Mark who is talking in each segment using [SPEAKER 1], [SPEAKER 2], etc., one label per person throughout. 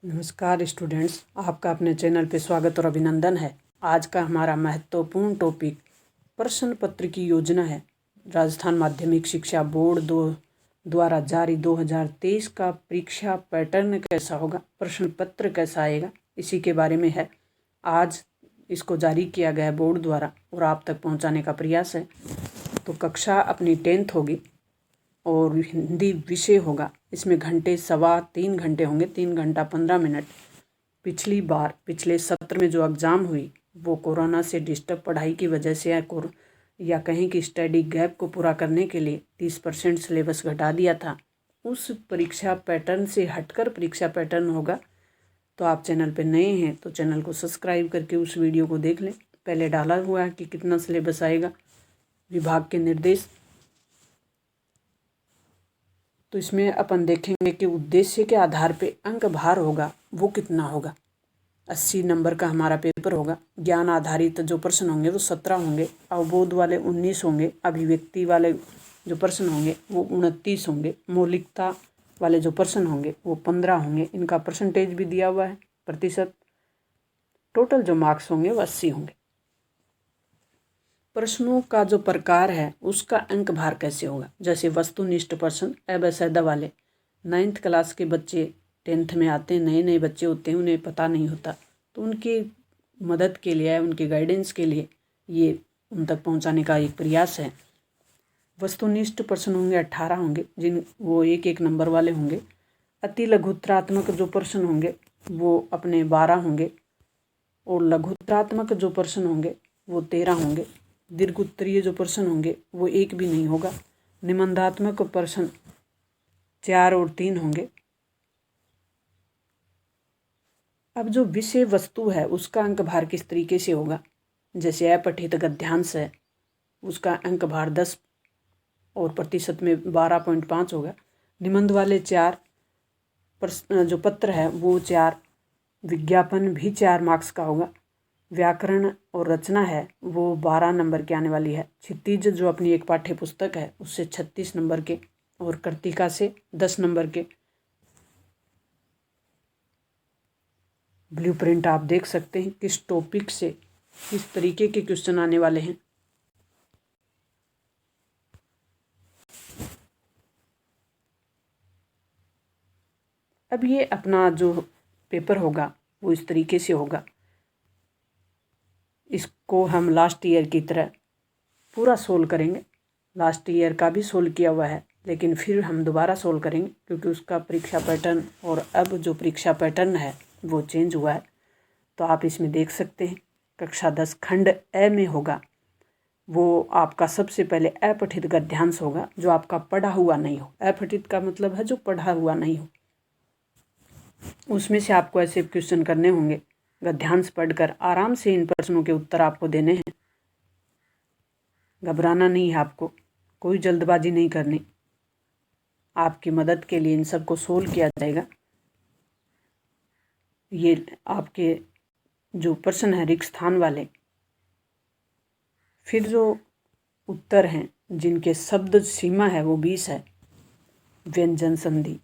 [SPEAKER 1] नमस्कार स्टूडेंट्स, आपका अपने चैनल पे स्वागत और अभिनंदन है। आज का हमारा महत्वपूर्ण टॉपिक प्रश्न पत्र की योजना है। राजस्थान माध्यमिक शिक्षा बोर्ड द्वारा जारी 2023 का परीक्षा पैटर्न कैसा होगा, प्रश्न पत्र कैसा आएगा, इसी के बारे में है। आज इसको जारी किया गया है बोर्ड द्वारा और आप तक पहुंचाने का प्रयास है। तो कक्षा अपनी 10th होगी और हिंदी विषय होगा। इसमें घंटे 3.25 घंटे होंगे, 3 घंटा 15 मिनट। पिछले सत्र में जो एग्ज़ाम हुई वो कोरोना से डिस्टर्ब पढ़ाई की वजह से या कहें कि स्टडी गैप को पूरा करने के लिए 30% सिलेबस घटा दिया था। उस परीक्षा पैटर्न से हटकर परीक्षा पैटर्न होगा। तो आप चैनल पे नए हैं तो चैनल को सब्सक्राइब करके उस वीडियो को देख लें। पहले डाला हुआ है कि कितना सिलेबस आएगा, विभाग के निर्देश। तो इसमें अपन देखेंगे कि उद्देश्य के आधार पे अंक भार होगा वो कितना होगा। 80 नंबर का हमारा पेपर होगा। ज्ञान आधारित जो प्रश्न होंगे वो 17 होंगे, अवबोध वाले 19 होंगे, अभिव्यक्ति वाले जो प्रश्न होंगे वो 29 होंगे, मौलिकता वाले जो प्रश्न होंगे वो 15 होंगे। इनका परसेंटेज भी दिया हुआ है, प्रतिशत। टोटल जो मार्क्स होंगे वो 80 होंगे। प्रश्नों का जो प्रकार है उसका अंक भार कैसे होगा। जैसे वस्तुनिष्ठ प्रश्न अबैध वाले 9th क्लास के बच्चे 10th में आते हैं, नए बच्चे होते हैं, उन्हें पता नहीं होता, तो उनकी मदद के लिए, उनके गाइडेंस के लिए ये उन तक पहुंचाने का एक प्रयास है। वस्तुनिष्ठ प्रश्न होंगे 18 होंगे, वो एक नंबर वाले होंगे। अति लघुत्तरात्मक जो प्रश्न होंगे वो अपने 12 होंगे और लघुत्तरात्मक जो प्रश्न होंगे वो 13 होंगे। दीर्घ उत्तरीय जो प्रश्न होंगे वो 1 भी नहीं होगा। निबंधात्मक प्रश्न 4 और 3 होंगे। अब जो विषय वस्तु है उसका अंक भार किस तरीके से होगा। जैसे अपठित गद्यांश है उसका अंक भार 10 और प्रतिशत में 12.5 होगा। निबंध वाले 4 जो पत्र है वो 4, विज्ञापन भी 4 मार्क्स का होगा। व्याकरण और रचना है वो 12 नंबर की आने वाली है। क्षितिज जो अपनी एक पाठ्य पुस्तक है उससे 36 नंबर के और कृतिका से 10 नंबर के। ब्लूप्रिंट आप देख सकते हैं किस टॉपिक से किस तरीके के क्वेश्चन आने वाले हैं। अब ये अपना जो पेपर होगा वो इस तरीके से होगा। इसको हम लास्ट ईयर की तरह पूरा सोल्व करेंगे। लास्ट ईयर का भी सोल्व किया हुआ है लेकिन फिर हम दोबारा सोल्व करेंगे क्योंकि उसका परीक्षा पैटर्न और अब जो परीक्षा पैटर्न है वो चेंज हुआ है। तो आप इसमें देख सकते हैं कक्षा 10 खंड ए में होगा। वो आपका सबसे पहले अपठित गद्यांश होगा जो आपका पढ़ा हुआ नहीं हो। अपठित का मतलब है जो पढ़ा हुआ नहीं हो। उसमें से आपको ऐसे क्वेश्चन करने होंगे, गद्यांश पढ़कर आराम से इन प्रश्नों के उत्तर आपको देने हैं। घबराना नहीं है आपको, कोई जल्दबाजी नहीं करनी। आपकी मदद के लिए इन सबको सोल्व किया जाएगा। ये आपके जो प्रश्न है रिक्त स्थान वाले, फिर जो उत्तर हैं जिनके शब्द सीमा है वो 20 है। व्यंजन संधि,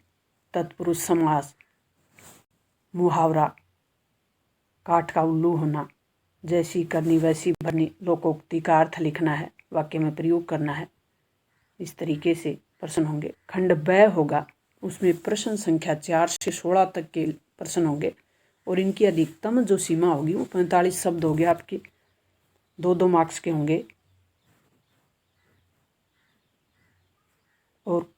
[SPEAKER 1] तत्पुरुष समास, मुहावरा, काठ का उल्लू होना, जैसी करनी वैसी भरनी, लोकोक्ति का अर्थ लिखना है, वाक्य में प्रयोग करना है। इस तरीके से प्रश्न होंगे। खंड ब होगा, उसमें प्रश्न संख्या 4 से 16 तक के प्रश्न होंगे और इनकी अधिकतम जो सीमा होगी वो 45 शब्द होंगे। आपके 2-2 मार्क्स के होंगे और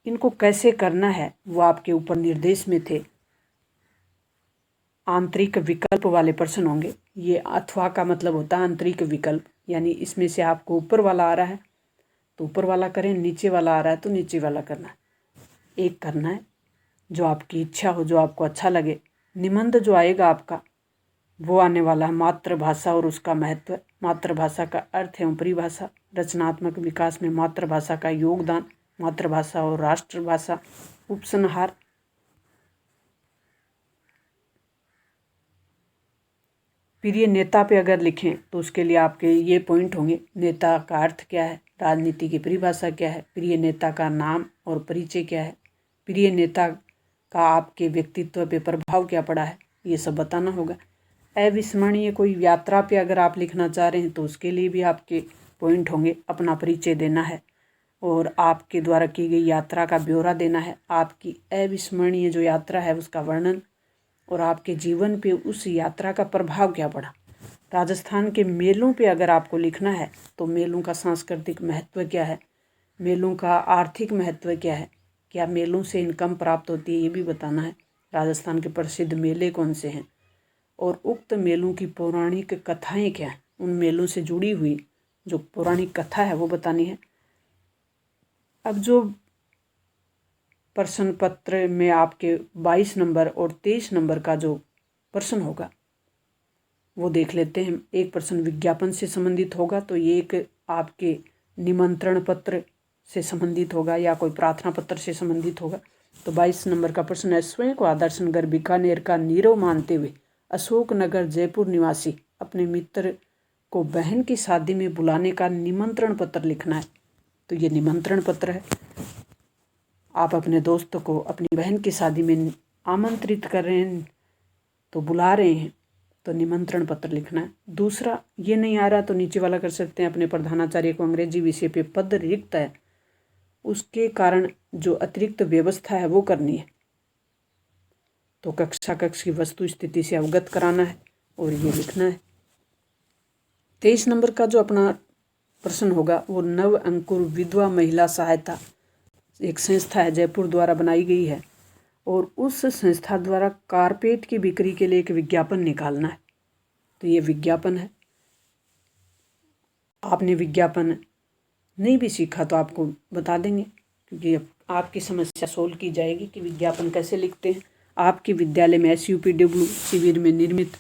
[SPEAKER 1] इनको कैसे करना है वो आपके ऊपर निर्देश में थे। आंतरिक विकल्प वाले प्रश्न होंगे। ये अथवा का मतलब होता है आंतरिक विकल्प, यानी इसमें से आपको ऊपर वाला आ रहा है तो ऊपर वाला करें, नीचे वाला आ रहा है तो नीचे वाला करना है। एक करना है जो आपकी इच्छा हो, जो आपको अच्छा लगे। निबंध जो आएगा आपका वो आने वाला है मातृभाषा और उसका महत्व, मातृभाषा का अर्थ एवं परिभाषा, रचनात्मक विकास में मातृभाषा का योगदान, मातृभाषा और राष्ट्रभाषा, उपसंहार। प्रिय नेता पे अगर लिखें तो उसके लिए आपके ये पॉइंट होंगे। नेता का अर्थ क्या है, राजनीति की परिभाषा क्या है, प्रिय नेता का नाम और परिचय क्या है, प्रिय नेता का आपके व्यक्तित्व पे प्रभाव क्या पड़ा है, ये सब बताना होगा। अविस्मरणीय कोई यात्रा पे अगर आप लिखना चाह रहे हैं तो उसके लिए भी आपके पॉइंट होंगे। अपना परिचय देना है और आपके द्वारा की गई यात्रा का ब्यौरा देना है, आपकी अविस्मरणीय जो यात्रा है उसका वर्णन, और आपके जीवन पे उस यात्रा का प्रभाव क्या पड़ा। राजस्थान के मेलों पे अगर आपको लिखना है तो मेलों का सांस्कृतिक महत्व क्या है, मेलों का आर्थिक महत्व क्या है, क्या मेलों से इनकम प्राप्त होती है, ये भी बताना है। राजस्थान के प्रसिद्ध मेले कौन से हैं और उक्त मेलों की पौराणिक कथाएं क्या हैं, उन मेलों से जुड़ी हुई जो पौराणिक कथा है वो बतानी है। अब जो प्रश्न पत्र में आपके 22 नंबर और 23 नंबर का जो प्रश्न होगा वो देख लेते हैं। एक प्रश्न विज्ञापन से संबंधित होगा तो ये एक आपके निमंत्रण पत्र से संबंधित होगा या कोई प्रार्थना पत्र से संबंधित होगा। तो 22 नंबर का प्रश्न है, स्वयं को आदर्श नगर बीकानेर का नीरव मानते हुए अशोक नगर जयपुर निवासी अपने मित्र को बहन की शादी में बुलाने का निमंत्रण पत्र लिखना है। तो ये निमंत्रण पत्र है, आप अपने दोस्तों को अपनी बहन की शादी में आमंत्रित कर रहे हैं तो बुला रहे हैं, तो निमंत्रण पत्र लिखना है। दूसरा, ये नहीं आ रहा तो नीचे वाला कर सकते हैं, अपने प्रधानाचार्य को अंग्रेजी विषय पे पद रिक्त है उसके कारण जो अतिरिक्त व्यवस्था है वो करनी है, तो कक्ष की वस्तु स्थिति से अवगत कराना है और ये लिखना है। 23 नंबर का जो अपना प्रश्न होगा वो नव अंकुर विधवा महिला सहायता एक संस्था है जयपुर द्वारा बनाई गई है और उस संस्था द्वारा कारपेट की बिक्री के लिए एक विज्ञापन निकालना है। तो ये विज्ञापन है। आपने विज्ञापन नहीं भी सीखा तो आपको बता देंगे, क्योंकि अब आपकी समस्या सोल्व की जाएगी कि विज्ञापन कैसे लिखते हैं। आपके विद्यालय में SUPW शिविर में निर्मित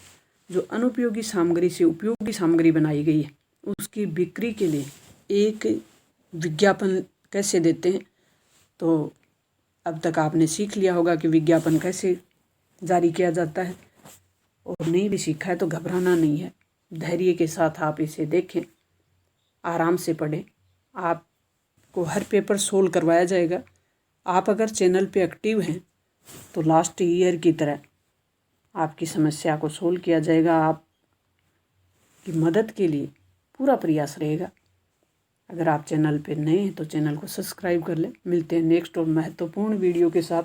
[SPEAKER 1] जो अनुपयोगी सामग्री से उपयोगी सामग्री बनाई गई है उसकी बिक्री के लिए एक विज्ञापन कैसे देते हैं। तो अब तक आपने सीख लिया होगा कि विज्ञापन कैसे जारी किया जाता है, और नहीं भी सीखा है तो घबराना नहीं है, धैर्य के साथ आप इसे देखें, आराम से पढ़ें, आपको हर पेपर सोल्व करवाया जाएगा। आप अगर चैनल पे एक्टिव हैं तो लास्ट ईयर की तरह आपकी समस्या को सोल्व किया जाएगा। आपकी मदद के लिए पूरा प्रयास रहेगा। अगर आप चैनल पे नए हैं तो चैनल को सब्सक्राइब कर लें। मिलते हैं नेक्स्ट और महत्वपूर्ण वीडियो के साथ।